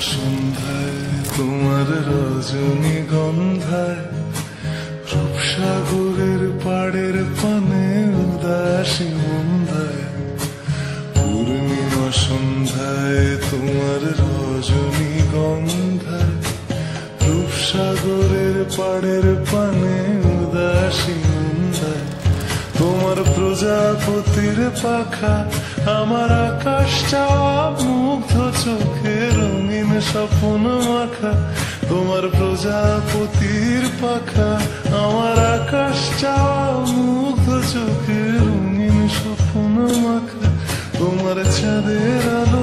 সন্ধ্যায় তোমার রজনীগন্ধায় রূপসাগরের পাড়ের পানে উদাসী মন্দায় পূর্ণিমা সন্ধ্যায় তোমার রজনীগন্ধায় রূপসাগরের পাড়ের পানে উদাসী মন্দায় তোমার প্রজাপতির পাখা আমার আকাশ চাওয়া মুগ্ধ চোখে রঙিন স্বপ্ন মাখা তোমার প্রজাপতির পাখা আমার আকাশ চাওয়া মুগ্ধ চোখে রঙিন স্বপ্ন মাখা তোমার চাঁদের আলো